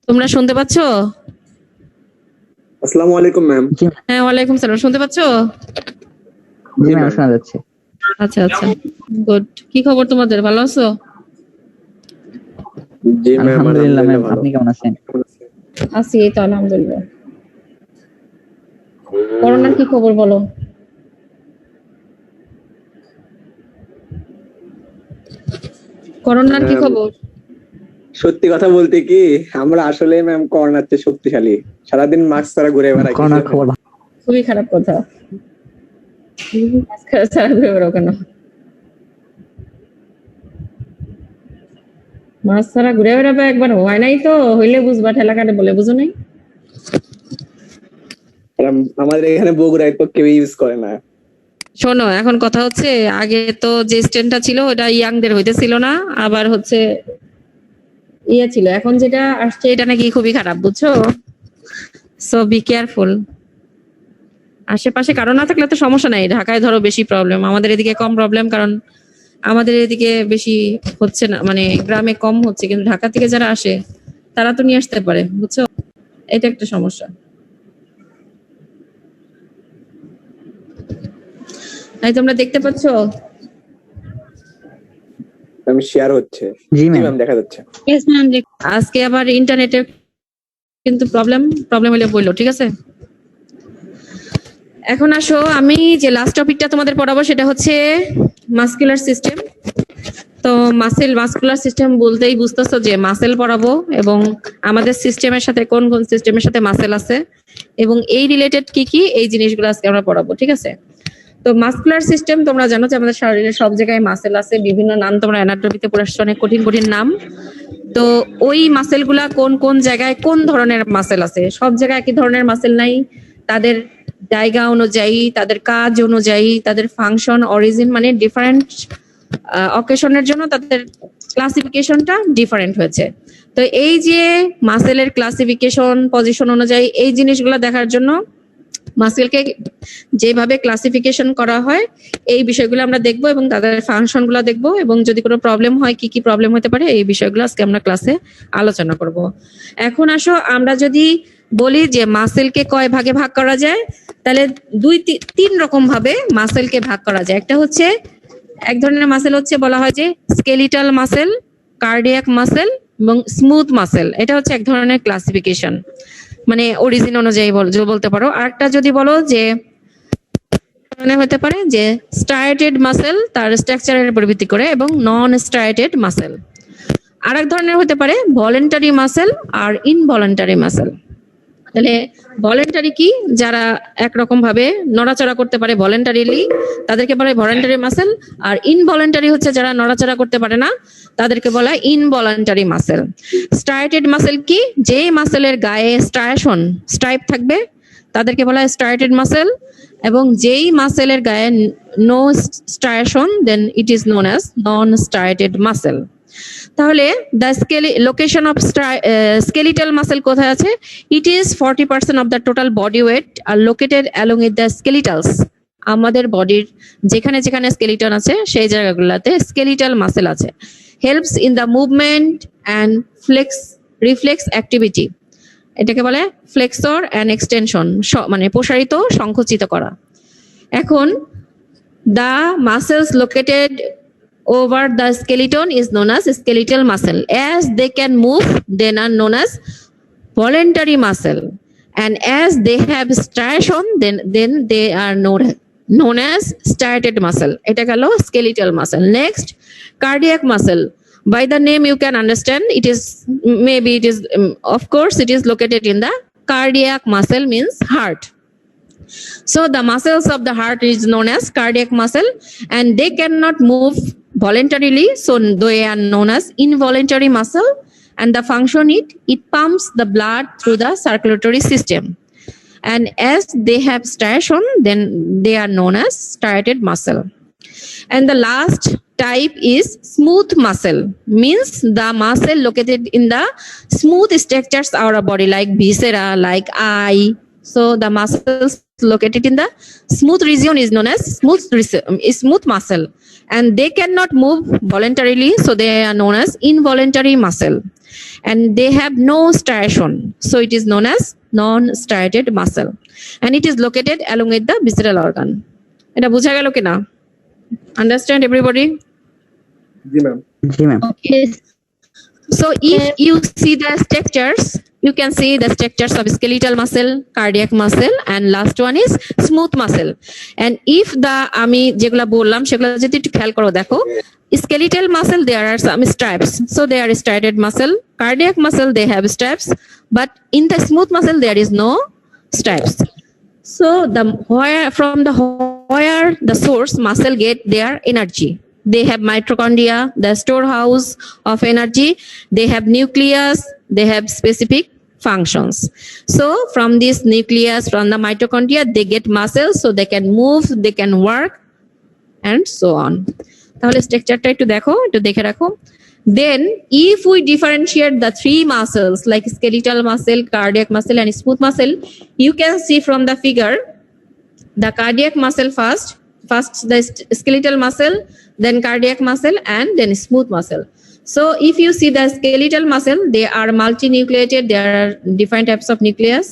তোমরা শুনতে পাচ্ছ? আসসালামু আলাইকুম ম্যাম। হ্যাঁ, ওয়ালাইকুম সালাম। শুনতে পাচ্ছ? জি ম্যাম, শোনা যাচ্ছে। আচ্ছা আচ্ছা, গুড। কি খবর তোমাদের, ভালো আছো? জি ম্যাম, আলহামদুলিল্লাহ ম্যাম, আপনি কেমন আছেন? আছি, এই তো আলহামদুলিল্লাহ। করোনার কি খবর বলো? করোনার কি খবর? সত্যি কথা বলতে কি, আমরা আসলে ম্যাম করোনার চেয়ে শক্তিশালী। সারাদিন মাস্ক ছাড়া ঘুরে বেড়াই। করোনার খবর খুবই খারাপ কথা। মাস্ক ছাড়া ঘুরে বেড়াও কেন? মাস্ক ছাড়া ঘুরে বেড়াবে একবার হয় নাই তো, হইলে বুঝবা, ঠেলা কাটে বলে বুঝো নাই? আমাদের এখানে বগুড়ায় তো কেউ ইউজ করে না। শোনো, এখন কথা হচ্ছে, আগে তো যে স্ট্রেনটা ছিল ওটা ইয়াংদের হইতেছিল না, আবার হচ্ছে ইয়ে ছিল, এখন যেটা আসছে এটা নাকি খুবই খারাপ, বুঝছো? So be careful. আশেপাশে কারো না থাকলে তো সমস্যা নাই, ঢাকায় ধরো বেশি প্রবলেম, আমাদের এদিকে কম প্রবলেম, কারণ আমাদের এদিকে বেশি হচ্ছে না, মানে গ্রামে কম হচ্ছে, কিন্তু ঢাকা থেকে যারা আসে তারা তো নিয়ে আসতে পারে, বুঝছো? এটা একটা সমস্যা। তাই তোমরা দেখতে পাচ্ছ? আমি শেয়ার হচ্ছে। জি জি ম্যাম। ম্যাম, দেখা যাচ্ছে। Yes ma'am. আজকে আবার ইন্টারনেটের কিন্তু প্রবলেম হলে বললো, ঠিক আছে? এখন আসো, আমি যে লাস্ট টপিকটা তোমাদের পড়াবো সেটা হচ্ছে মাসকুলার সিস্টেম। তো মাসকুলার সিস্টেম বলতেই বুঝতেছো যে মাসেল পড়াবো, এবং আমাদের সিস্টেমের সাথে কোন কোন সিস্টেমের সাথে মাসেল আছে এবং এই রিলেটেড কি কি এই জিনিসগুলো আজকে আমরা পড়াবো, ঠিক আছে? তো মাসকুলার সিস্টেম তোমরা জানো যে আমাদের শরীরের সব জায়গায় মাসেল আছে, বিভিন্ন নাম তোমরা অ্যানাটমিতে পড়ে আসছো, অনেক কঠিন কঠিন নাম। তো ওই মাসেল গুলা কোন কোন জায়গায় কোন ধরনের মাসেল আছে, সব জায়গায় একই ধরনের মাসেল নাই, তাদের জায়গা অনুযায়ী, তাদের কাজ অনুযায়ী, তাদের ফাংশন অরিজিন, মানে ডিফারেন্ট অকেশনের জন্য তাদের ক্লাসিফিকেশনটা ডিফারেন্ট হয়েছে। তো এই যে মাসেলের ক্লাসিফিকেশন পজিশন অনুযায়ী এই জিনিসগুলো দেখার জন্য মাসেলকে যেভাবে ক্লাসিফিকেশন করা হয় এই বিষয়গুলো আমরা দেখবো, এবং তাদের ফাংশন গুলো দেখবো, এবং যদি কোনো প্রবলেম হয় কি কি প্রবলেম হতে পারে এই বিষয়গুলো আজকে আমরা ক্লাসে আলোচনা করব। এখন আসো, আমরা যদি বলি যে মাসেলকে কয় ভাগে ভাগ করা যায়, তাহলে তিন রকম ভাবে মাসেলকে ভাগ করা যায়। একটা হচ্ছে, এক ধরনের মাসেল হচ্ছে বলা হয় যে স্কেলিটাল মাসেল, কার্ডিয়াক মাসেল এবং স্মুথ মাসেল। এটা হচ্ছে এক ধরনের ক্লাসিফিকেশন, মানে অরিজিন অনুযায়ী বলতে পারো। আরেকটা যদি বলো যে ধরনের হতে পারে যে স্ট্রাইটেড মাসেল তার স্ট্রাকচারের উপর ভিত্তি করে এবং নন স্ট্রাইটেড মাসেল। আরেক ধরনের হতে পারে ভলেন্টারি মাসেল আর ইনভলেন্টারি মাসেল। তাহলে ভলেন্টারি কি, যারা একরকম ভাবে নড়াচড়া করতে পারে ভলেন্টারিলি তাদেরকে বলে ভলেন্টারি মাসেল, আর ইনভলেন্টারি হচ্ছে যারা নড়াচড়া করতে পারে না তাদেরকে বলা ইনভলেন্টারি মাসেল। স্ট্রাইটেড মাসেল কি, যে মাসেলের গায়ে স্ট্রাইপ থাকবে তাদেরকে বলা হয় স্ট্রাইটেড মাসেল, এবং যেই মাসেলের গায়ে no striation then it is known as non striated muscle. তাহলে the location of skeletal muscle কোথায় আছে? It is 40% of the total body weight are located along with the skeletals. আমাদের বডির যেখানে যেখানে স্কেলিটন আছে সেই জায়গাগুলোতে স্কেলিটাল মাসেল আছে। Helps in the movement and reflex activity. এটাকে বলে ফ্লেক্সর অ্যান্ড এক্সটেনশন, মানে প্রসারিত সংকুচিত করা। এখন the muscles located over the skeleton is known as skeletal muscle. As they can move, they are known as voluntary muscle, and as they have striation, then they are known as striated muscle. Eta gelo skeletal muscle. Next, cardiac muscle. By the name you can understand it is of course it is located in the cardiac muscle, means heart. So the muscles of the heart is known as cardiac muscle, and they cannot move voluntarily, so they are known as involuntary muscle, and the function it pumps the blood through the circulatory system, and as they have striation then they are known as striated muscle. And the last type is smooth muscle, means the muscle located in the smooth structures of our body like viscera, like eye. So the muscles located in the smooth region is known as smooth muscle, and they cannot move voluntarily, so they are known as involuntary muscle, and they have no striation, so it is known as non-striated muscle, and it is located along with the visceral organ. Eta bujha gelo kina? Understand everybody? G ma'am. G ma'am. Okay. So if you see the structures, you can see the structures of skeletal muscle, cardiac muscle, and last one is smooth muscle. And if the আমি যেগুলা বললাম সেগুলা যদি একটু খেয়াল করো দেখো, skeletal muscle there are some stripes, so they are striated muscle. Cardiac muscle they have stripes, but in the smooth muscle there is no stripes. So where the source muscle get their energy. They have mitochondria, the storehouse of energy. They have nucleus. They have specific functions. So from this nucleus, from the mitochondria, they get muscles, so they can move, they can work, and so on. তাহলে স্ট্রাকচারটা একটু দেখে রাখো। Then if we differentiate the three muscles like skeletal muscle, cardiac muscle, and smooth muscle, you can see from the figure the cardiac muscle first the skeletal muscle, then cardiac muscle, and then smooth muscle. So if you see the skeletal muscle, they are multinucleated, there are different types of nucleus,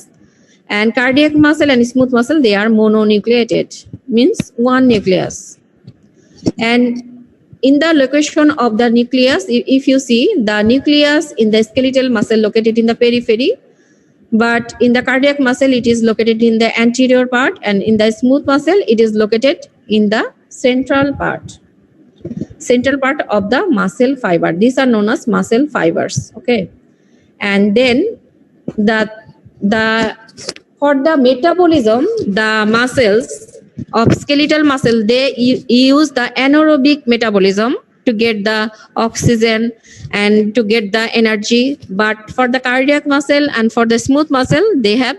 and cardiac muscle and smooth muscle, they are mononucleated, means one nucleus. And in the location of the nucleus, if you see the nucleus in the skeletal muscle located in the periphery, but in the cardiac muscle it is located in the anterior part, and in the smooth muscle it is located in the central part of the muscle fiber. These are known as muscle fibers. Okay, and then for the metabolism, the muscles of skeletal muscle they use the anaerobic metabolism to get the oxygen and to get the energy, but for the cardiac muscle and for the smooth muscle they have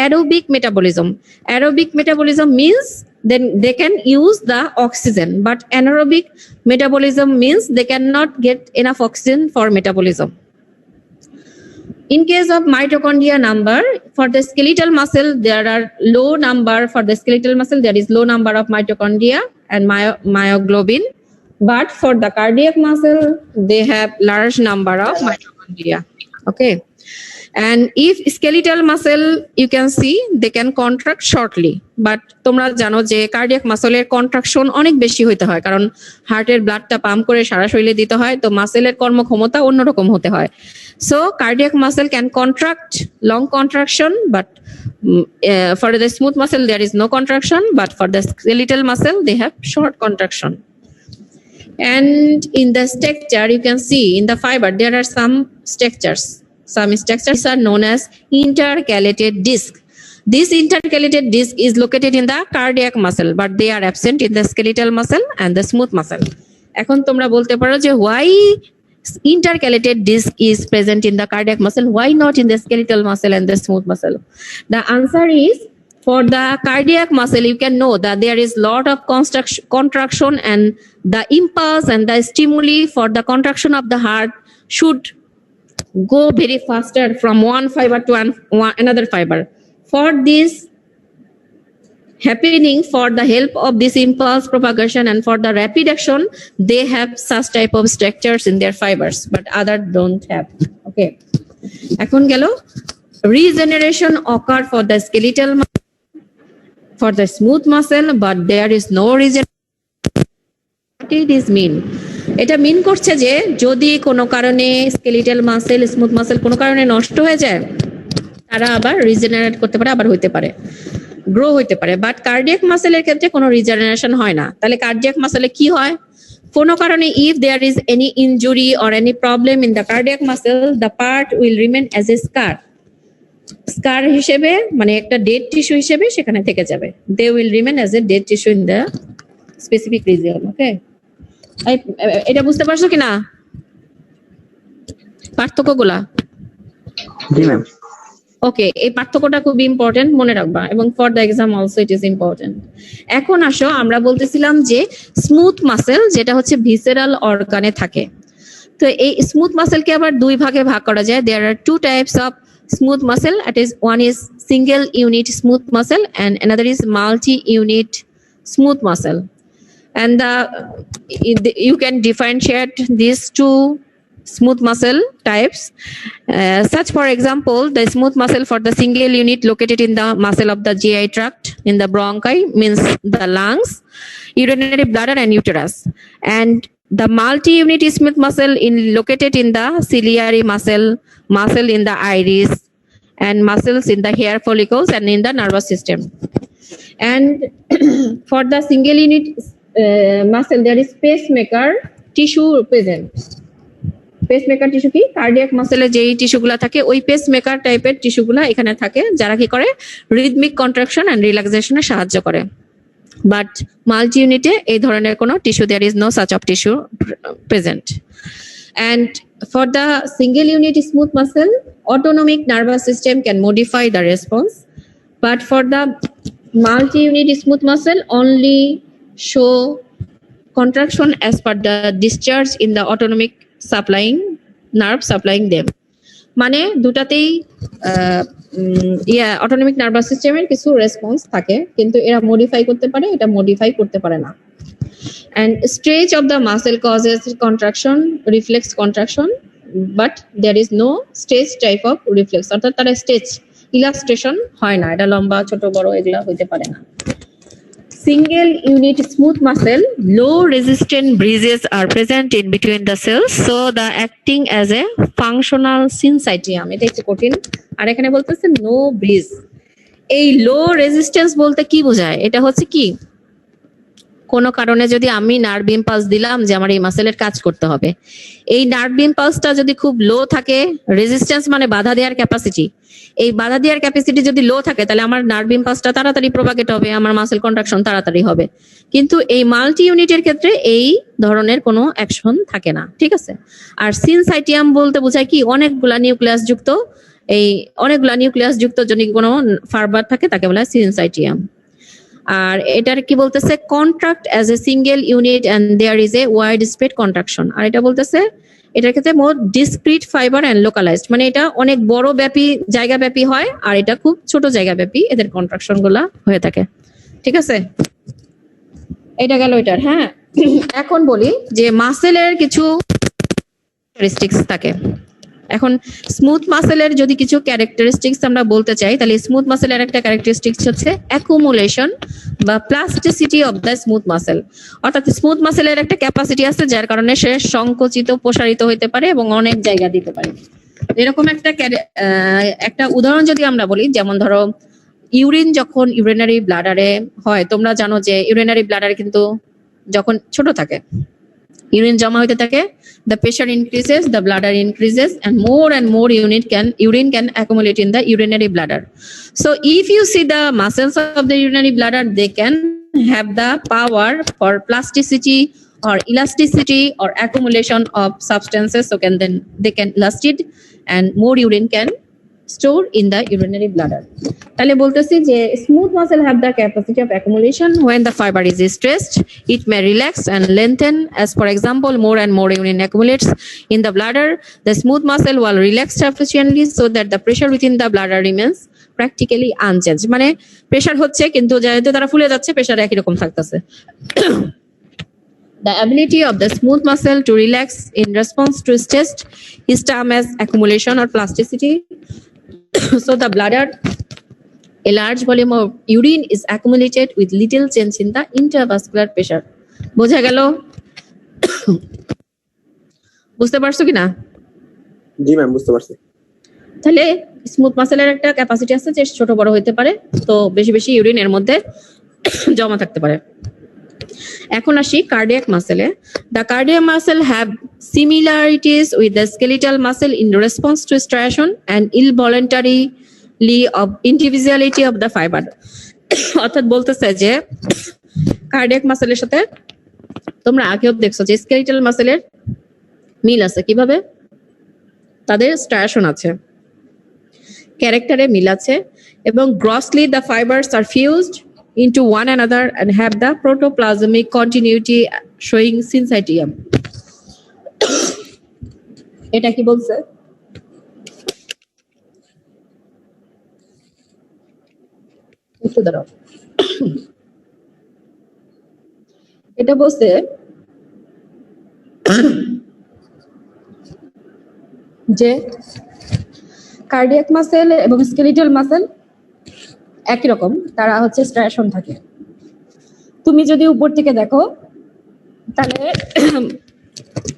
aerobic metabolism. Aerobic metabolism means then they can use the oxygen, but anaerobic metabolism means they cannot get enough oxygen for metabolism. In case of mitochondria number, for the skeletal muscle there are low number. For the skeletal muscle there is low number of mitochondria and myoglobin, but for the cardiac muscle they have large number of mitochondria. Okay, and if skeletal muscle you can see they can contract shortly, but তোমরা জানো যে cardiac মাসলের contraction অনেক বেশি হতে হয়, কারণ হার্টের ব্লাডটা pump করে সারা শরীরে দিতে হয়, তো মাসেলের কর্মক্ষমতা অন্যরকম হতে হয়। So cardiac muscle can contract long contraction, but For the smooth muscle, there is no contraction, but for the skeletal muscle, they have short contraction. And in the structure, you can see in the fiber, there are some structures. Some structures are known as intercalated disc. This intercalated disc is located in the cardiac muscle, but they are absent in the skeletal muscle and the smooth muscle. এখন তোমরা বলতে পারো যে why intercalated disc is present in the cardiac muscle, why not in the skeletal muscle and the smooth muscle? The answer is, for the cardiac muscle, you can know that there is lot of contraction, and the impulse and the stimuli for the contraction of the heart should go very faster from one fiber to another fiber. For this happening, for the help of this impulse propagation and for the rapid action, they have such type of structures in their fibers, but other don't have. Okay. এখন গেল regeneration occur for the skeletal muscle, for the smooth muscle, but there is no regeneration. What it is mean? এটা মিন করছে যে যদি কোনো কারণে skeletal muscle, smooth muscle কোনো কারণে নষ্ট হয়ে যায়, তারা আবার রিজেনারেট করতে পারে, আবার হইতে পারে, গ্রো হইতে পারে। বাট কার্ডিয়াক মাসেলের ক্ষেত্রে কোনো রিজেনারেশন হয় না। তাহলে কার্ডিয়াক মাসেলে কি হয়? কোনো কারণে if there is any injury or any problem in the cardiac muscle, the part will remain as a scar. Scar হিসেবে, মানে একটা ডেড টিস্যু হিসেবে সেখানে থেকে যাবে। They will remain as a dead tissue in the specific region. Okay, এটা বুঝতে পারছো কিনা পার্থক্যগুলা? জি ম্যাম। ওকে, এই পার্থক্যটা খুব ইম্পর্টেন্ট, মনে রাখবা, এবং for the exam also it is important. এখন আসো, আমরা বলতেছিলাম যে স্মুথ মাসেল যেটা হচ্ছে ভিসেরাল অর্গানে থাকে। তো এই স্মুথ মাসেলকে আবার দুই ভাগে ভাগ করা যায়। There are two types of smooth muscle. One is single unit smooth muscle and another is multi-unit smooth muscle. And you can differentiate these two smooth muscle types. Such, for example, the smooth muscle for the single unit located in the muscle of the GI tract, in the bronchi, means the lungs, urinary bladder and uterus. And the multi-unit smooth muscle located in the ciliary muscle in the iris, and muscles in the hair follicles and in the nervous system. And for the single unit muscle, there is pacemaker tissue present. Pacemaker tissue কি? Cardiac মাসেলে যেই টিস্যুগুলা থাকে, ওই pacemaker টাইপের টিস্যুগুলা এখানে থাকে, যারা কি করে রিদমিক কন্ট্রাকশন এন্ড রিল্যাক্সেশনে সাহায্য করে। বাট মাল্টি ইউনিটে এই ধরনের কোনো টিস্যু, there is no such of tissue present. And for the single unit smooth muscle, autonomic nervous system can modify the response, but for the multi-unit smooth muscle, only show contraction as per the discharge in the autonomic nerve supplying them. মানে দুটাতেই autonomic nervous সিস্টেমের কিছু response থাকে, কিন্তু এরা modify করতে পারে, এটা modify করতে পারে না। And stretch of the muscle causes contraction, reflex contraction, but there is no stretch type of reflex. অর্থাৎ তারা স্ট্রেচ, ইলাস্ট্রেশন হয় না, এটা লম্বা ছোট বড় এগুলা হইতে পারে না। Single unit smooth muscle, low resistant breezes are present in between the cells, so the acting as a functional syncytium. এটা একটু কঠিন, আর এখানে বলতেছে নো ব্রিজ। এই লো রেজিস্ট্যান্স বলতে কি বোঝায়? এটা হচ্ছে কি, কোনো কারণে যদি আমি নার্ভ ইম্পালস দিলাম যে আমার এই মাসেলের কাজ করতে হবে, এই নার্ভ ইম্পালসটা যদি খুব লো থাকে, রেজিস্ট্যান্স মানে বাধা দেওয়ার ক্যাপাসিটি, এই বাধা দেওয়ার ক্যাপাসিটি যদি লো থাকে, তাহলে আমার নার্ভ ইম্পালসটা তাড়াতাড়ি প্রোপাগেট হবে, আমার মাসেল কন্ট্রাকশন তাড়াতাড়ি হবে। কিন্তু এই মাল্টি ইউনিটের ক্ষেত্রে এই ধরনের কোনো অ্যাকশন থাকে না, ঠিক আছে? আর সিনসাইটিয়াম বলতে বোঝায় কি, অনেকগুলা নিউক্লিয়াস যুক্ত যদি কোনো ফাইবার থাকে, তাকে বলা হয় সিনসাইটিয়াম। আর এটার কি বলতেছে, contract as a single unit and there is a wide spread contraction. আর এটা বলতেছে এটার ক্ষেত্রে more discrete fiber and localized, মানে এটা অনেক বড় ব্যাপী, জায়গা ব্যাপী হয়, আর এটা খুব ছোট জায়গা ব্যাপী এদের কন্ট্রাকশন গুলা হয়ে থাকে, ঠিক আছে? এটা গেল এটার। হ্যাঁ, এখন বলি যে মাসেলের কিছু ক্যারেক্টারিস্টিক্স থাকে। এখন স্মুথ মাসেলের যদি কিছু ক্যারেক্টারিস্টিক্স আমরা বলতে চাই, তাহলে স্মুথ মাসেলের একটা ক্যারেক্টারিস্টিক্স হচ্ছে অ্যাকুমুলেশন বা plasticity of the smooth muscle. অর্থাৎ স্মুথ মাসেলের একটা ক্যাপাসিটি আছে, যার কারণে সে সংকুচিত, প্রসারিত হইতে পারে এবং অনেক জায়গা দিতে পারে। এরকম একটা উদাহরণ যদি আমরা বলি, যেমন ধরো ইউরিন যখন ইউরিনারি ব্লাডারে হয়, তোমরা জানো যে ইউরিনারি ব্লাডার কিন্তু যখন ছোট থাকে, ইউরিন জমা হইতে থাকে, the pressure increases, the bladder increases, and more urine can accumulate in the urinary bladder. So if you see the muscles of the urinary bladder, they can have the power for plasticity or elasticity or accumulation of substances. So they can elastic and more urine can store in the urinary bladder. তাহলে বলতেছি যে smooth muscle have the capacity of accumulation when the fiber is stressed. It may relax and lengthen. As for example, more and more urine accumulates in the bladder. The smooth muscle will relax sufficiently so that the pressure within the bladder remains practically unchanged. মানে pressure হচ্ছে কিন্তু যেহেতু তারা ফুলে যাচ্ছে, pressure একই রকম থাকতেছে। The ability of the smooth muscle to relax in response to stress is termed as accumulation or plasticity. So the bladder, a large volume of urine is accumulated with little change in the intravascular pressure. বোঝা গেল? বুঝতে পারছো কিনা? জি ma'am, বুঝতে পারছি। তাহলে smooth মাসেলের একটা capacity আছে যে ছোট বড় হইতে পারে, তো বেশি বেশি ইউরিন এর মধ্যে জমা থাকতে পারে। এখন আসি cardiac মাসেলে। The cardiac muscle have similarities with the skeletal muscle in response to striation and involuntarily of individuality of the fiber. অর্থাৎ বলতেছে যে কার্ডিয়াক মাসেলের সাথে তোমরা আগেও দেখছো যে স্কেলিটাল মাসেলের মিল আছে। কিভাবে? তাদের স্ট্রায়াশন আছে, ক্যারেক্টারে মিল আছে, এবং grossly the fibers are fused into one another and have the protoplasmic continuity showing syncytium. এটা কি বলছে? একটু দাঁড়াও। এটা বলছে যে কার্ডিয়াক মাসেল এবং স্কেলিটাল মাসেল একই রকম, তারা হচ্ছে স্ট্রায়াশন থাকে। তুমি যদি উপর থেকে দেখো তাহলে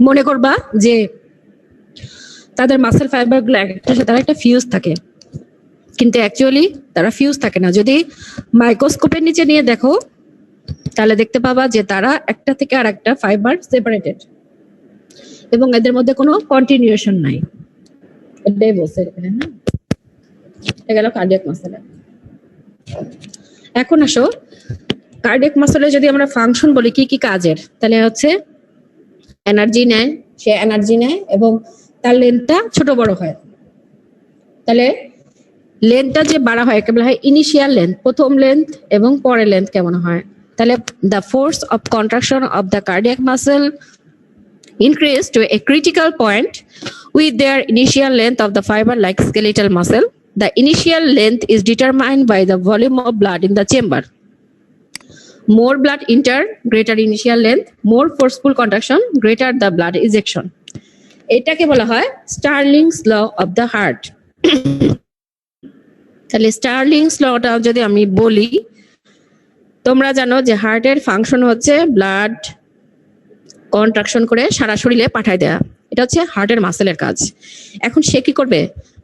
মনে করবা যে তাদের মাসেল ফাইবার গুলো একটার সাথে একটা ফিউজ থাকে, কিন্তু অ্যাকচুয়ালি তারা ফিউজ থাকে না। যদি মাইক্রোস্কোপের নিচে নিয়ে দেখো তাহলে দেখতে পাবা যে তারা একটা থেকে আর একটা ফাইবার সেপারেটেড এবং এদের মধ্যে কোনো কন্টিনিউশন নাই। এটাই বলছে এখানে। হ্যাঁ, এটা গেল কার্ডিয়াক মাসেল। এখন আসো কার্ডিয়াক মাসেলে যদি আমরা ফাংশন বলি কি কি কাজের, তাহলে হচ্ছে এনার্জি নেয়, সে এনার্জি নেয় এবং তার লেন্থটা ছোট বড় হয়। তাহলে লেন্থটা যে বাড়া হয় কেবল হয় ইনিশিয়াল লেন্থ, প্রথম লেন্থ, এবং পরের লেন্থ কেমন হয়। তাহলে the force of contraction of the cardiac muscle increase to a critical point with their initial length of the fiber like skeletal muscle. The initial length is determined by the volume of blood in the chamber. More blood enter, greater initial length, more forceful contraction, greater the blood ejection. এটাকে বলা হয় স্টার্লিংস law of the heart. তাহলে স্টার্লিংস লটা যদি আমি বলি, তোমরা জানো যে হার্টের ফাংশন হচ্ছে ব্লাড কন্ট্রাকশন করে সারা শরীরে পাঠায় দেয়া, এটা হচ্ছে হার্টের মাসেলের কাজ। এখন সে কি করবে?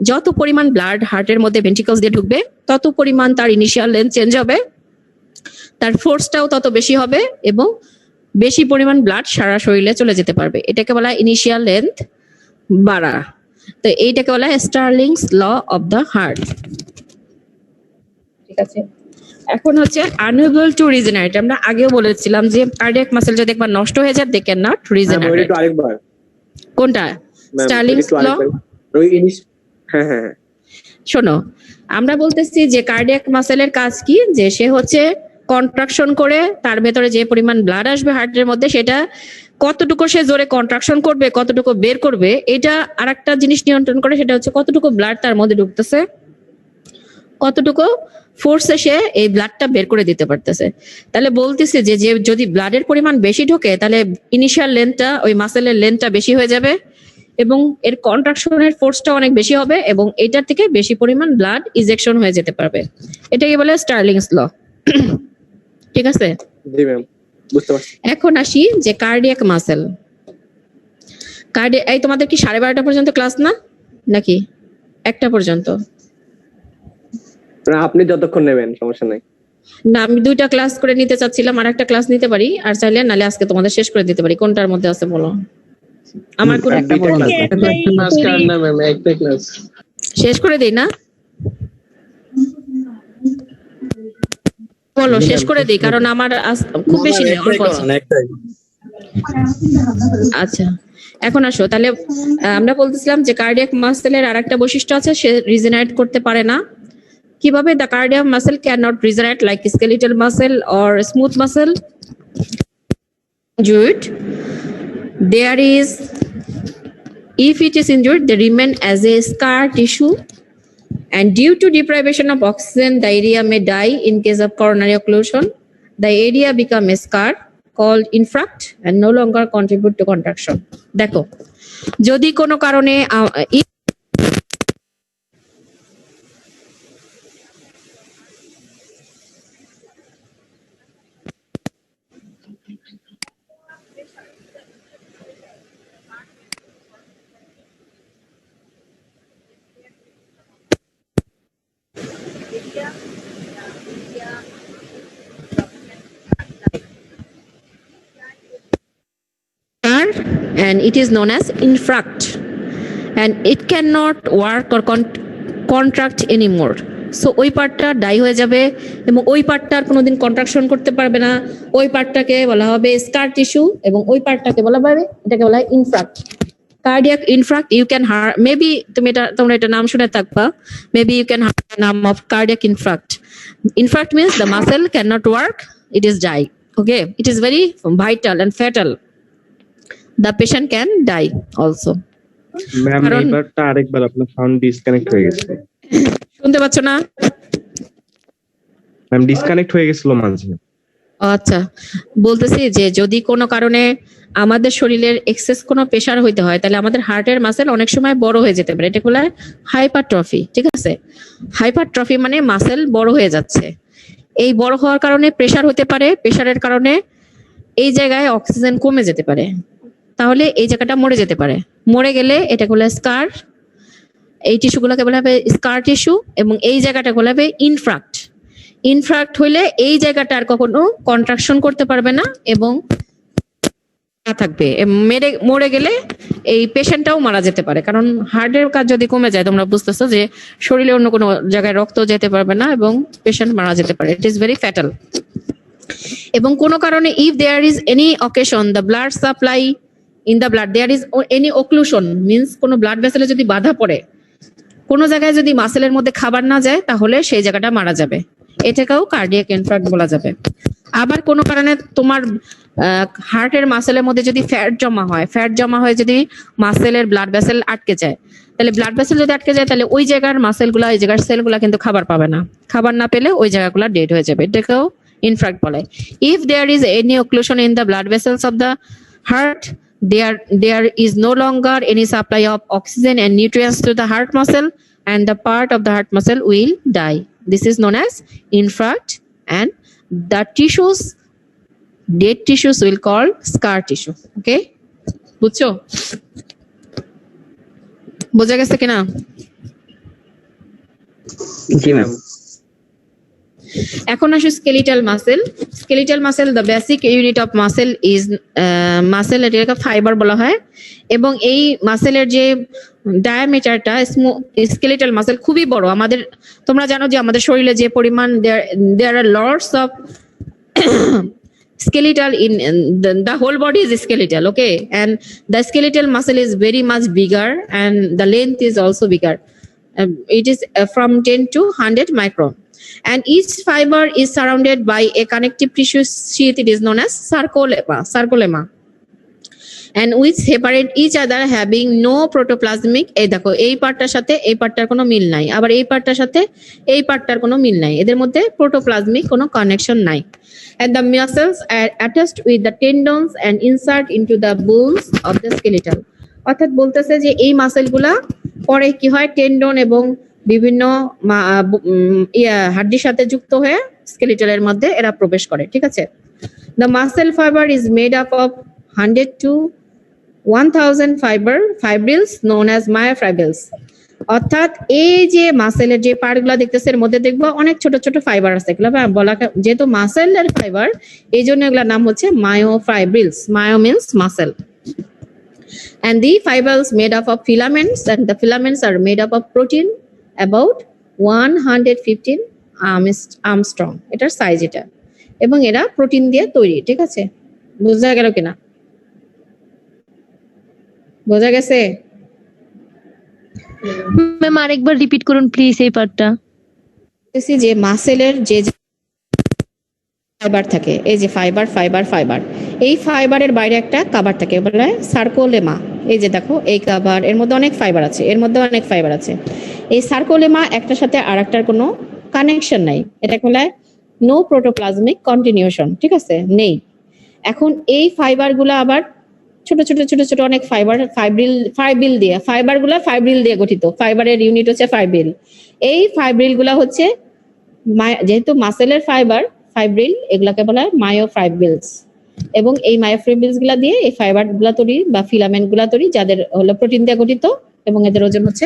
যত পরিমাণ ব্লাড হার্টের মধ্যে ভেন্ট্রিকলস দিয়ে ঢুকবে তত পরিমাণ তার ইনিশিয়াল লেন্থ চেঞ্জ হবে, তার ফোর্সটাও তত বেশি হবে এবং বেশি পরিমাণ ব্লাড সারা শরীরে চলে যেতে পারবে। এটাকে বলা হয় ইনিশিয়াল লেন্থ বাড়া। তো এইটাকে বলা হয় স্টার্লিংস ল অফ দ্য হার্ট। ঠিক আছে, এখন হচ্ছে আনএবল টু রিজেনারেট। আমরা আগেও বলেছিলাম যে কার্ডিয়াক মাসেল যদি একবার নষ্ট হয়ে যায় দে ক্যান নট রিজেনারেট। আরেকবার কোনটা? স্টার্লিংস ল। হ্যাঁ হ্যাঁ, শোনো, আমরা বলতেছি যে কার্ডিয়াক মাসেলের কাজ কি, যে সে হচ্ছে কন্ট্রাকশন করে তার ভেতরে যে পরিমাণ ব্লাড আসবে হার্টের মধ্যে সেটা কতটুকু সে জোরে কন্ট্রাকশন করবে, কতটুকু বের করবে, এটা আরেকটা জিনিস নিয়ন্ত্রণ করে, সেটা হচ্ছে কতটুকু ব্লাড তার মধ্যে ঢুকতেছে, কতটুকু ফোর্সে সে এই ব্লাডটা বের করে দিতে পারতেছে। তাহলে বলতেছে যে যদি ব্লাডের পরিমাণ বেশি ঢোকে তাহলে ইনিশিয়াল লেন্থটা, ওই মাসেলের লেন্থটা বেশি হয়ে যাবে এবং এর কন্ট্রাকশনের ফোর্সটা অনেক বেশি হবে এবং এটার থেকে বেশি পরিমাণ ব্লাড ইজেকশন হয়ে যেতে পারবে। এটাকে বলে স্টার্লিংস ল। ঠিক আছে, জি ম্যাম, বুঝতে পারছি। এখন আসি যে কার্ডিয়াক মাসেল। এই তোমাদের কি 12:30 পর্যন্ত ক্লাস না নাকি 1টা পর্যন্ত? আপনি যতক্ষণ নেবেন সমস্যা নাই। না, আমি 2টা ক্লাস করে নিতে চাচ্ছিলাম, আর একটা ক্লাস নিতে পারি, আর চাইলে নালে আজকে তোমাদের শেষ করে দিতে পারি। কোনটার মধ্যে আছে বলো? আমার কোন একটা দুইটা বলো। class। ক্লাস না ম্যাম, একটা ক্লাস। শেষ করে দেই না? বলো শেষ করে দেই, কারণ আমার খুব বেশি নেই, অল্প আছে। আচ্ছা, এখন আসো তাহলে। আমরা বলতেছিলাম যে কার্ডিয়াক মাসেলের আরেকটা বৈশিষ্ট্য আছে, সে রিজেনারেট করতে পারে না। কিভাবে? The cardiac muscle can not regenerate like skeletal muscle or smooth muscle. injured, there is, if it is injured, they remain as a scar tissue, and due to deprivation of oxygen, the area may die. In case of coronary occlusion, the area become a scar called infarct and no longer contribute to contraction. দেখো, যদি কোনো কারণে and it is known as infarct, and it cannot work or contract anymore. So ওই পার্টটা die হয়ে যাবে এবং ওই পার্টটার কোনোদিন কন্ট্রাকশন করতে পারবে না। ওই পার্টটাকে বলা হবে স্কার টিস্যু এবং ওই পার্টটাকে বলা হবে, এটাকে বলা হয় ইনফ্রাক্ট, কার্ডিয়াক ইনফ্রাক্ট। ইউ ক্যান মেবি তোমরা এটা নাম শুনে থাকবা, মেবি ইউ ক্যান হার নাম of cardiac infarct. Infarct means the muscle can not work, it is die. Okay, it is very vital and fatal. The patient can die also. Ma'am এবারটা আরেকবার আপনার sound disconnect হয়ে গেছে। শুনতে পাচ্ছ না? Ma'am disconnect হয়ে গেছিল মাঝে। আচ্ছা, বলতেছি যে যদি কোনো কারণে আমাদের শরীরের এক্সেস কোনো প্রেসার হইতে হয়, তাহলে আমাদের হার্টের মাসেল অনেক সময় বড় হয়ে যেতে পারে। এটা বলা হয় হাইপারট্রফি। ঠিক আছে, হাইপারট্রফি মানে মাসেল বড় হয়ে যাচ্ছে। এই বড় হওয়ার কারণে প্রেসার হতে পারে, প্রেসারের কারণে এই জায়গায় অক্সিজেন কমে যেতে পারে, তাহলে এই জায়গাটা মরে যেতে পারে। মরে গেলে এটা বলা হয় স্কার, এই টিস্যুগুলোকে বলা হবে স্কার টিস্যু, এবং এই জায়গাটা বলা হবে ইনফ্রাক্ট। ইনফ্রাক্ট হইলে এই জায়গাটা আর কখনো কন্ট্রাকশন করতে পারবে না এবং থাকবে। মরে গেলে এই পেশেন্টটাও মারা যেতে পারে, কারণ হার্টের কাজ যদি কমে যায়, তোমরা বুঝতেছো যে শরীরে অন্য কোনো জায়গায় রক্ত যেতে পারবে না এবং পেশেন্ট মারা যেতে পারে। It is very fatal. এবং কোনো কারণে if there is any occasion the blood supply in the blood, there is any occlusion means কোনো ব্লাড ভেসেলে যদি বাধা পড়ে, কোনো জায়গায় যদি মাসেলের মধ্যে খাবার না যায়, তাহলে সেই জায়গাটা মারা যাবে। এটাকেও কার্ডিয়াক ইনফ্রাক্ট বলা যাবে। আবার কোনো কারণে তোমার হার্টের মাসেলের মধ্যে যদি ফ্যাট জমা হয়, ফ্যাট জমা হয়ে যদি মাসেলের ব্লাড ভেসেল আটকে যায়, তাহলে ব্লাড ভেসেল যদি আটকে যায়, তাহলে ওই জায়গার মাসেলগুলা, ওই জায়গার সেলগুলা কিন্তু খাবার পাবে না। খাবার না পেলে ওই জায়গাগুলো ডেড হয়ে যাবে। এটাকেও ইনফ্রাক্ট বলে। If there is any occlusion in the blood vessels of the heart, there is no longer any supply of oxygen and nutrients to the heart muscle, and the part of the heart muscle will die. This is known as infarct, and the tissues, dead tissues, will call scar tissue. Okay, বুঝছো? বোঝা গেছে কিনা? জি ma'am. এখন আসো skeletal muscle. Skeletal muscle, the basic unit of muscle is muscle, এটাকে fibre বলা হয়। এবং এই মাসেলের যে ডায়ামিটারটা, স্কেলিটাল মাসেল খুবই বড়। আমাদের, তোমরা জানো যে আমাদের শরীরে যে পরিমাণ, there are lots of skeletal in the whole body is skeletal, okay, and the skeletal muscle is very much bigger and the length is also bigger. It is from 10 to 100 micron, and each fiber is surrounded by a connective tissue sheath. It is known as sarcolemma, and which separate each other having no protoplasmic. এই দেখো, এই পার্টটার সাথে এই পার্টটার কোনো মিল নাই, আবার এই পার্টটার সাথে এই পার্টটার কোনো মিল নাই, এদের মধ্যে প্রোটোপ্লাজমিক কোনো কানেকশন নাই। And the muscles are attached with the tendons and insert into the bones of the skeletal. অর্থাৎ বলতেছে যে এই মাসেলগুলা পরে কি হয়, টেন্ডন এবং বিভিন্ন হাড্ডির সাথে যুক্ত হয়ে স্কেলিটালের মধ্যে এরা প্রবেশ করে। ঠিক আছে, the muscle fiber is made up of 100 to 1000 fibrils known as myofibrils. অর্থাৎ এই যে মাসেলের যে পার্ট গুলা দেখতেছে এর মধ্যে দেখবো অনেক ছোট ছোট ফাইবার আছে, এগুলো বলা যেহেতু মাসেলের ফাইবার এই জন্য এগুলোর নাম হচ্ছে myofibrils. Myo means muscle. And the fibers made up of filaments, and the filaments are made up of protein about 115 armstrong. এটার সাইজ এটা, এবং এরা প্রোটিন দিয়ে তৈরি। ঠিক আছে, বোঝা গেল কিনা? বোঝা গেছে? ম্যাম আরেকবার রিপিট করুন প্লিজ এই পার্টটা। বলতেছি যে মাসেলের যে ফাইবার থাকে, এই যে ফাইবার ফাইবার ফাইবার, এই ফাইবারের বাইরে একটা কাভার থাকে বলে সার্কোলেমা। এই যে দেখো এই কাভার, এর মধ্যে অনেক ফাইবার আছে, এর মধ্যে অনেক ফাইবার আছে। এই সার্কোলেমা একটার সাথে আরেকটার কোনো কানেকশন নাই, এটা বলে নো প্রোটোপ্লাজমিক কন্টিনিউশন। ঠিক আছে, নেই। এখন এই ফাইবার গুলা আবার ছোট ছোট ছোট ছোট অনেক ফাইবার, ফাইব্রিল দিয়ে, ফাইবার গুলা ফাইব্রিল দিয়ে গঠিত। ফাইবারের ইউনিট হচ্ছে ফাইব্রিল। এই ফাইব্রিল গুলা হচ্ছে যেহেতু মাসেলের ফাইবার ফাইব্রিল, এগুলাকে বলা হয় মায়োফাইব্রিলস। এবং এই মায়োফাইব্রিলস গুলা দিয়ে এই ফাইবার গুলা তৈরি বা ফিলামেন্ট গুলা তৈরি, যাদের হলো প্রোটিন দিয়ে গঠিত, এবং এদের ওজন হচ্ছে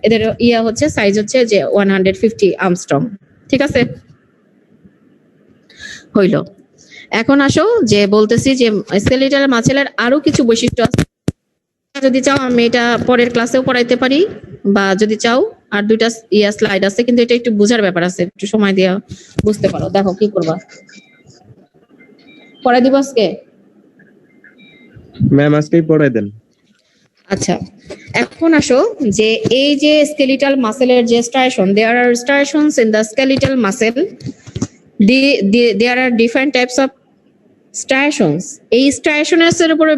এদের হচ্ছে সাইজ হচ্ছে যে 150 আর্মস্ট্রং। ঠিক আছে, হইল। এখন আসো যে বলতেছি যে স্কেলিটাল মাসেলের আরো কিছু বৈশিষ্ট্য আছে। যদি চাও আমি এটা পরের ক্লাসেও পড়াইতে পারি, বা যদি চাও আর দুইটা স্লাইড আছে, কিন্তু এটা একটু বোঝার ব্যাপার আছে, একটু সময় দিয়ে বুঝতে পারো। দেখো কি করবা, পড়াই দিব আজকে? ম্যাম আজকেই পড়াই দেন। আচ্ছা, এখন আসো যে এই যে স্কেলিটাল মাসেলের যে striation, there are striations in the skeletal muscle. There are different types of striations. এই স্ট্রাইশনস এর উপরে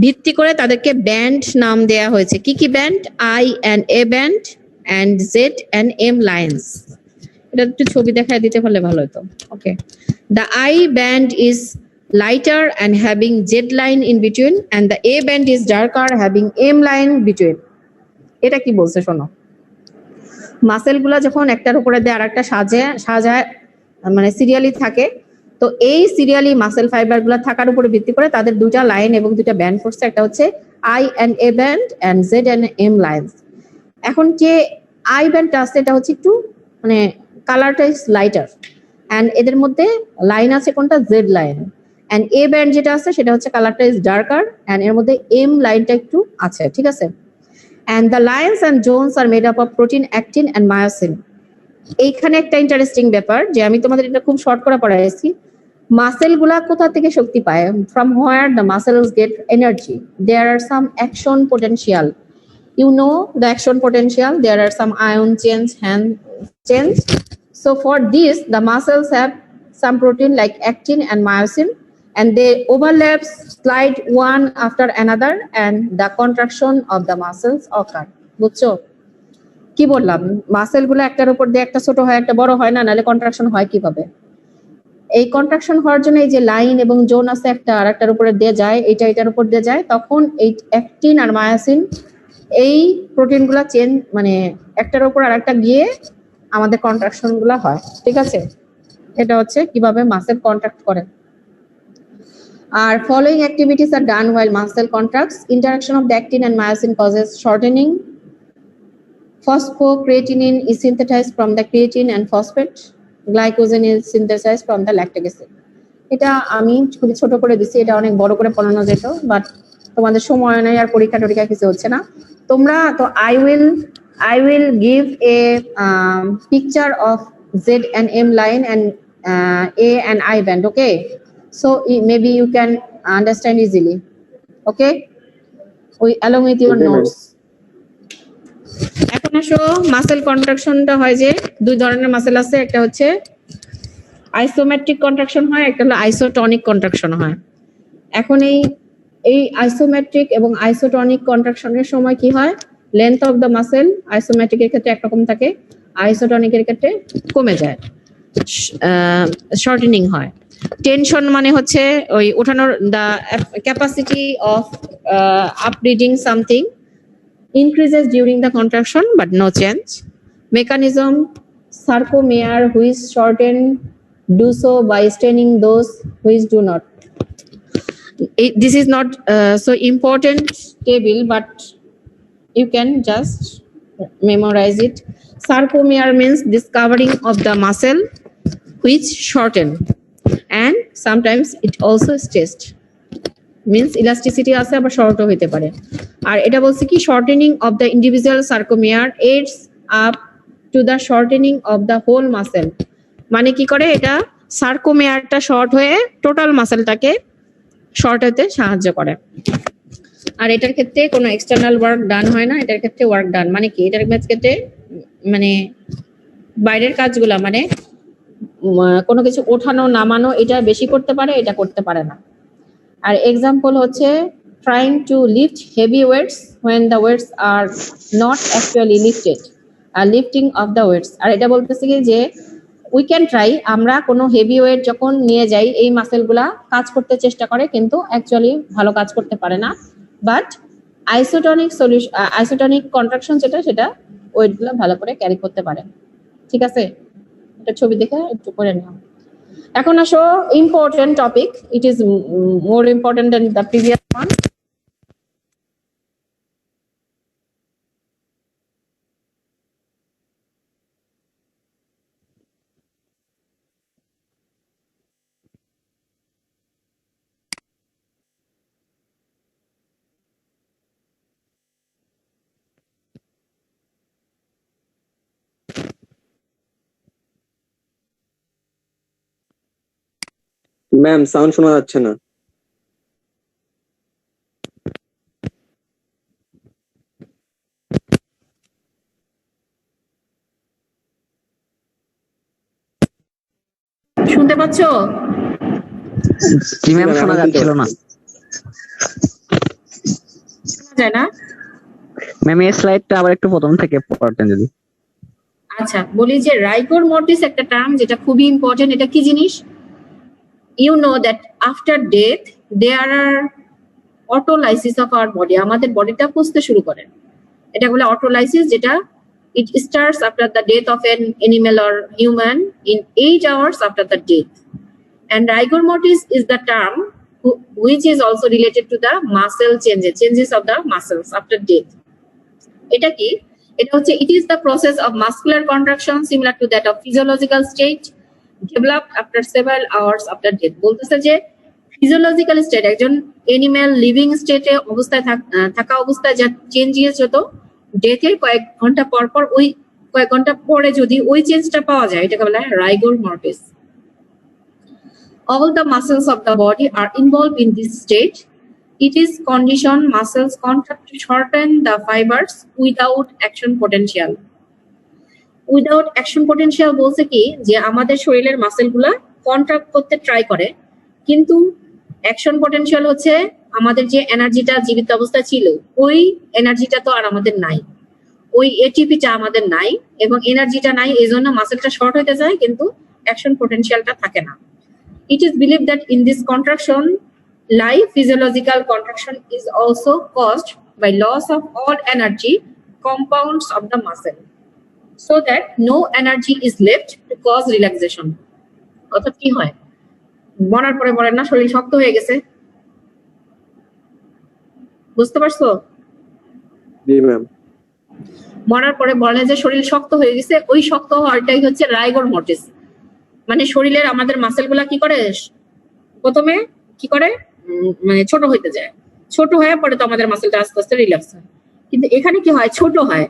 ভিত্তি করে তাদেরকে ব্যান্ড নাম দেয়া হয়েছে। কি কি band? I and A band and Z and M lines. এটা একটু ছবি দেখায় দিতে পারলে ভালো হতো। ওকে, the I band is lighter and having Z line in between, and the A band is darker having M line between. এটা কি বলছে শোনো। মাসেল গুলা যখন একটার উপরে দিয়ে আরেকটা সাজায় মানে সিরিয়ালি থাকে, তো এই সিরিয়ালি মাসেল ফাইবার গুলা থাকার উপরে ভিত্তি করে তাদের দুইটা লাইন এবং দুইটা ব্যান্ড করছে। একটা হচ্ছে I and A band and Z and M lines. এখন যে I ব্যান্ডটা আছে এটা হচ্ছে একটু মানে কালারটা ইজ লাইটার, এন্ড এদের মধ্যে লাইন আছে কোনটা? Z line. And A band যেটা আছে সেটা হচ্ছে কালারটা ইজ ডার্কার, এন্ড এর মধ্যে M লাইনটা একটু আছে। ঠিক আছে, and the lines and zones are made up of protein, actin and myosin. এইখানে একটা ইন্টারেস্টিং ব্যাপার যে আমি তোমাদের এটা খুব শর্ট করে পড়াইছি। মাসেল গুলা কোথা থেকে শক্তি পায়? From where the muscles get energy. There are some action potential. You know the action potential. There are some ion change. So for this, the muscles have some protein like actin and myosin, and they overlap, slide one after another, and the contraction of the muscles occur. বুঝছো কি বললাম? Muscle গুলো একটার উপর দিয়ে একটা ছোট হয় একটা বড় হয় না, নাহলে কন্ট্রাকশন হয় কিভাবে? এই কন্ট্রাকশন হওয়ার জন্য এই যে লাইন এবং জোন আছে একটা আর একটার উপরে দিয়ে যায়, এটা এটার উপর দিয়ে যায়, তখন এই অ্যাক্টিন আর মায়োসিন এই প্রোটিন গুলা মানে একটার উপর আর একটা গিয়ে আমাদের কন্ট্রাকশন গুলা হয়। ঠিক আছে, এটা হচ্ছে কিভাবে মাসেল কন্ট্রাক্ট করে। আর following activities are done while muscle contracts. Interaction of the actin and myosin causes shortening. Phosphocreatinin is synthesized from the creatine and phosphate. Glycogen is synthesized from the lactic acid. এটা আমি খুবই ছোট করে দিছি, এটা অনেক বড় করে পড়ানো যেত, বাট তোমাদের সময় নেই আর পরীক্ষা টরীক্ষা কিছু হচ্ছে না। তোমরা তো I will give a picture of Z and M line and A and I band. Okay, so maybe you can understand easily. Okay, along with your Okay, notes. এখন আসো মাসেল কন্ট্রাকশনটা হয় যে দুই ধরনের মাসেল আছে, একটা হচ্ছে আইসোমেট্রিক কন্ট্রাকশন হয়, একটা হলো আইসোটনিক কন্ট্রাকশন হয়। এখন এই আইসোমেট্রিক এবং আইসোটনিক কন্ট্রাকশনের সময় কি হয়? লেন্থ অফ দ্য মাসেল আইসোমেট্রিকের ক্ষেত্রে একরকম থাকে, আইসোটনিকের ক্ষেত্রে কমে যায়, শর্টেনিং হয়। টেনশন মানে হচ্ছে ওই ওঠানোর, the capacity of upriding something increases during the contraction but no change. Mechanism: sarcomere which shorten do so by staining those which do not. This is not so important table, but you can just memorize it. Sarcomere means this covering of the muscle which shorten, and sometimes it also stretched. Means elasticity আছে আবার শর্টও হতে পারে। আর এটা বলছে কি shortening of the individual sarcomere aids up to the shortening of the whole muscle, মানে কি করে এটা সার্কোমেয়ারটা শর্ট হয়ে টোটাল মাসেলটাকে শর্ট হতে সাহায্য করে। আর এটার ক্ষেত্রে কোনো এক্সটার্নাল ওয়ার্ক ডান হয় না, এটার ক্ষেত্রে ওয়ার্ক ডান মানে কি, এটার ক্ষেত্রে মানে বাইরের কাজগুলা মানে কোনো কিছু ওঠানো নামানো এটা বেশি করতে পারে, এটা করতে পারে না। আর এক্সাম্পল হচ্ছে trying to lift heavy weights when the weights are not actually lifted, lifting of the weights। আর এটা বলতেছে কি যে উই ক্যান ট্রাই, আমরা কোনো হেভি ওয়েট যখন নিয়ে যাই এই মাসেলগুলা কাজ করতে চেষ্টা করে কিন্তু অ্যাকচুয়ালি ভালো কাজ করতে পারে না। বাট আইসোটনিক কন্ট্রাকশন যেটা সেটা ওয়েটগুলো ভালো করে ক্যারি করতে পারে। ঠিক আছে, এটা ছবি দেখে একটু করে নিও। এখন আসো important topic, it is more important than the previous one. Ma'am sound শোনা যাচ্ছে না। শুনতে পাচ্ছো? জি ম্যাম, শোনা যাচ্ছিল না। শোনা যায় না? ম্যাম এই স্লাইডটা আবার একটু প্রথম থেকে পড়তেন যদি। আচ্ছা, বলি যে রাইগর মর্টিস একটা টার্ম যেটা খুবই ইম্পর্টেন্ট। এটা কি জিনিস? You know that after death there are autolysis of our body, আমাদের বডিটা পুষতে শুরু করে। এটা বলে অটোলাইসিস, যেটা it starts after the death of an animal or human in 8 hours after the death. And rigor mortis is the term which is also related to the muscle changes of the muscles after death. এটা কি? এটা হচ্ছে it is the process of muscular contraction similar to that of physiological state developed after several hours after death. বলতেছে যে physiological state, একজন animal living স্টেটে অবস্থায় থাকা অবস্থায় যা চেঞ্জেস হতো ডেথের কয়েক ঘন্টা পর পর, ওই কয়েক ঘন্টা পরে যদি ওই চেঞ্জটা পাওয়া যায় এটাকে বলা হয় rigor mortis. All the muscles of the body are involved in this state. It is condition muscles contract to shorten the fibers without action potential. Without action potential বলছে কি যে আমাদের শরীরের মাসেলগুলা কন্ট্রাক্ট করতে ট্রাই করে, কিন্তু অ্যাকশন পটেনশিয়াল হচ্ছে আমাদের যে এনার্জিটা জীবিত অবস্থায় ছিল ওই এনার্জিটা তো আর আমাদের নাই, ওই এটিপিটা আমাদের নাই এবং এনার্জিটা নাই, এই জন্য মাসেলটা শর্ট হতে যায় কিন্তু অ্যাকশন পটেনশিয়ালটা থাকে না। It is believed that in this contraction, live physiological contraction is also caused by loss of all energy compounds of the muscle, so that no energy is left to cause relaxation. অর্থাৎ কি হয়, মরার পরে বলেন না শরীর শক্ত হয়ে গেছে, বুঝতে পারছো? জি ম্যাম। মরার পরে বলে যে শরীর শক্ত হয়ে গেছে, ওই শক্ত হওয়াটাই হচ্ছে রাইগর মর্টিস। মানে শরীরের আমাদের মাসেলগুলা কি করে, প্রথমে কি করে মানে ছোট হইতে যায়, ছোট হয়ে পরে তো আমাদের মাসেলটা আস্তে আস্তে রিল্যাক্স হয়। কিন্তু এখানে কি হয়, ছোট হয়,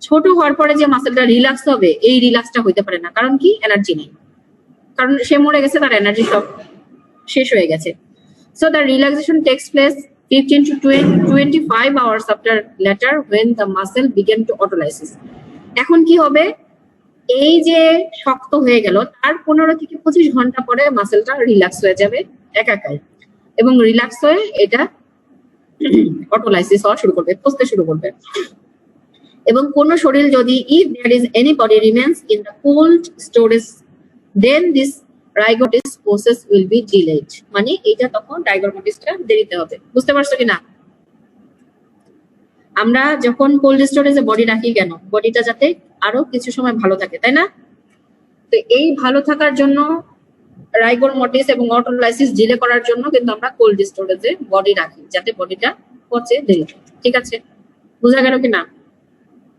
ছোট হওয়ার পরে যে মাসেলটা রিল্যাক্স হবে এই রিল্যাক্সটা হইতে পারে না। কারণ কি? এনার্জি নেই, কারণ সে মরে গেছে, তার এনার্জি সব শেষ হয়ে গেছে। So the relaxation takes place 15 to 25 hours after later when the muscle began to autolysis. এখন কি হবে, এই যে শক্ত হয়ে গেল তার 15 থেকে 25 ঘন্টা পরে মাসেলটা রিল্যাক্স হয়ে যাবে একাকাই, এবং রিল্যাক্স হয়ে এটা অটোলাইসিস হওয়া শুরু করবে, পচতে শুরু করবে। এবং কোন শরীর যদি if there is any body remains in the cold storage, then this rigor mortis process will be delayed. মানে এটা তখন রাইগর মর্টিসটা দেরিতে হবে। বুঝতে পারছো কিনা? আমরা যখন কোল্ড স্টোরেজে বডি রাখি কেন, বডিটা যাতে আরো কিছু সময় ভালো থাকে, তাই না? তো এই ভালো থাকার জন্য রাইগর মর্টিস এবং অটোলাইসিস ডিলে করার জন্য কিন্তু আমরা কোল্ড স্টোরেজে বডি রাখি, যাতে বডিটা পচে দেরি। ঠিক আছে, বোঝা গেল কিনা?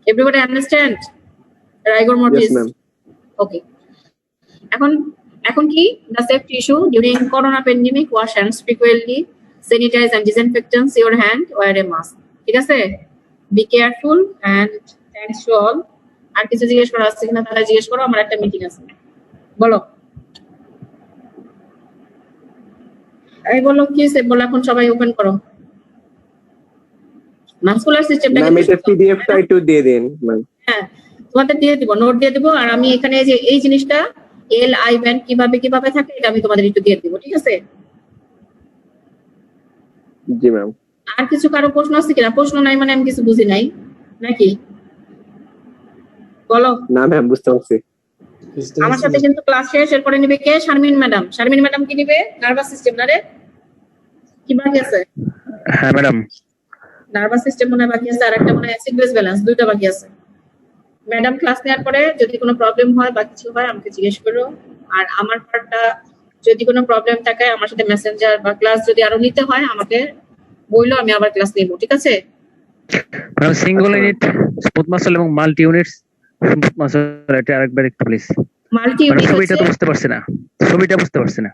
Everybody understand? Rigor mortis. Yes, ma'am. Okay. এখন কি the safety issue during corona pandemic, wash hands frequently, sanitize and disinfectants your hand, wear a mask. ঠিক আছে? Be careful and thanks to all. আর কিছু জিজ্ঞেস করা আছে কিনা তাহলে জিজ্ঞেস করো, আমার একটা মিটিং আছে। বলো। এই বলো কি সে বলো, এখন সবাই ওপেন করো। মাস্কুলার সিস্টেমটা ম্যাম এটা পিডিএফটা একটু দিয়ে দিন ম্যাম। হ্যাঁ, তোমাদের দিয়ে দিব, নোট দিয়ে দিব, আর আমি এখানে যে এই জিনিসটা এল আই ব্যান্ড কিভাবে থাকে এটা আমি তোমাদের একটু দিয়ে দিব, ঠিক আছে? জি ম্যাম। আর কিছু কারো প্রশ্ন আছে কিনা? প্রশ্ন নাই মানে আমি কিছু বুঝি নাই নাকি? বলো। না ম্যাম বুঝতে পারছি। আমার সাথে কিন্তু ক্লাস শেষ, এরপরে নিবে কে? শারমিন ম্যাডাম। শারমিন ম্যাডাম কি নিবে? নার্ভাস সিস্টেম না রে? কি বাকি আছে? হ্যাঁ ম্যাডাম। নার্ভাস সিস্টেম মনে হয় বাকি আছে, আর একটা মনে হয় অ্যাসিড বেস ব্যালেন্স, দুইটা বাকি আছে। ম্যাডাম ক্লাস নেওয়ার পরে যদি কোনো প্রবলেম হয় বা কিছু হয় আমাকে জিজ্ঞেস করো, আর আমার পার্টটা যদি কোনো প্রবলেম থাকে আমার সাথে মেসেঞ্জার বা ক্লাস যদি আরো নিতে হয় আমাকে বললো, আমি আবার ক্লাস নেবো, ঠিক আছে? Madam single unit smooth muscle এবং মাল্টি ইউনিটস স্মুথ মাসল এটা আরেকবার একটু প্লিজ। মাল্টি ম্যাডাম ইউনিট ছবিটা তো বুঝতে পারছি না, ছবিটা বুঝতে পারছি না।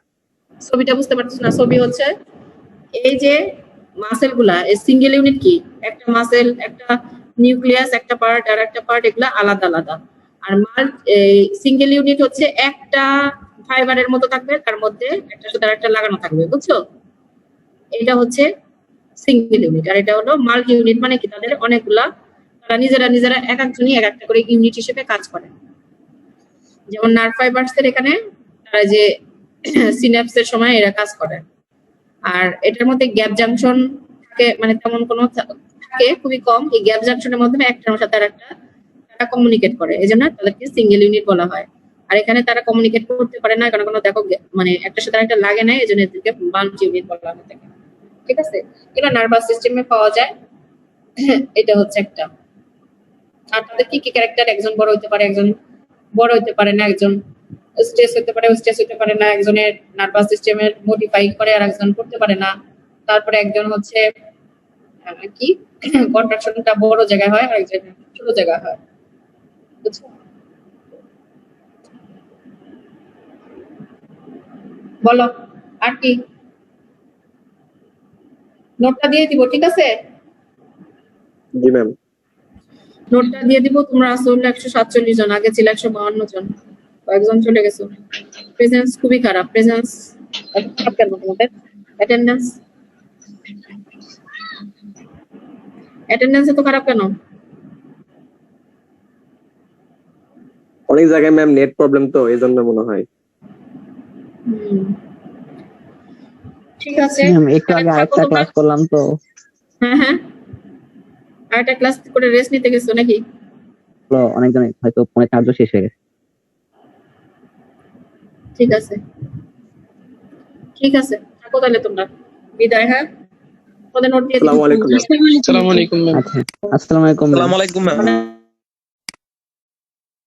ছবিটা বুঝতে পারছিস না? ছবি হচ্ছে এই যে মাসেল গুলা, এই সিঙ্গেল ইউনিট কি, একটা মাসেল, একটা নিউক্লিয়াস, একটা পার্ট আর একটা পার্ট, এগুলা আলাদা আলাদা। আর সিঙ্গেল ইউনিট হচ্ছে একটা ফাইবারের মতো থাকবে, তার মধ্যে একটা সাথে আরেকটা লাগানো থাকবে, বুঝছো? এটা হচ্ছে সিঙ্গেল ইউনিট। আর এটা হলো মাল্টি ইউনিট, মানে কি তাদের অনেকগুলা, তারা নিজেরা এক একজনই এক একটা করে ইউনিট হিসেবে কাজ করে। যেমন নার্ভ ফাইবারস এর এখানে তারা যে সিনাপসের সময় এরা কাজ করে। আর এটার মধ্যে গ্যাপ জাংশন থাকে, মানে তেমন কোনো থাকে খুবই কম। এই গ্যাপ জাংশনের মাধ্যমে একটার সাথে আরেকটা তারা কমিউনিকেট করে, এই জন্য তাদেরকে সিঙ্গেল ইউনিট বলা হয়। আর এখানে তারা কমিউনিকেট করতে পারে না, কারণ কোনো দেখো মানে একটা সাথে আরেকটা লাগে না, এই জন্য এদেরকে মাল্টি ইউনিট বলা হয় থাকে, ঠিক আছে? এটা নার্ভাস সিস্টেমে পাওয়া যায়। এটা হচ্ছে একটা। আর তাদের কি কি ক্যারেক্টার? একজন বড় হইতে পারে, একজন বড় হইতে পারে না, একজন স্ট্রেস হতে পারে, স্ট্রেস হতে পারে না, একজনের নার্ভাস সিস্টেমের মডিফাই করে আর একজন করতে পারে না। তারপরে একজন হচ্ছে কি কন্ট্রাকশনটা বড় জায়গায় হয় আর একজন ছোট জায়গায় হয়, বুঝছো? বলো আর কি? নোটটা দিয়ে দিব, ঠিক আছে? জি ম্যাম। নোটটা দিয়ে দিব। তোমরা আসলে 147 জন, আগে ছিল 152 জন, কয়েকজন চলে গেছে। প্রেজেন্স খুবই খারাপ। প্রেজেন্স খারাপ কেন তোমাদের? অ্যাটেন্ডেন্স তো খারাপ কেন? অনেক জায়গায় ম্যাম নেট প্রবলেম, তো এই জন্য মনে হয়। ঠিক আছে, একটু আগে আরেকটা ক্লাস করলাম তো। হ্যাঁ আরেকটা ক্লাস করে রেস্ট নিতে গেছো নাকি? অনেকজন হয়তো ফোনে চার্জও শেষ হয়ে গেছে। ঠিক আছে থাকো তাহলে তোমরা। বিদায়। হ্যাঁ, তোমাদের নোট দিয়ে দিই। আসসালামু আলাইকুম। আসসালামু আলাইকুম ম্যাম। আচ্ছা, আসসালামু আলাইকুম। আসসালামু আলাইকুম ম্যাম।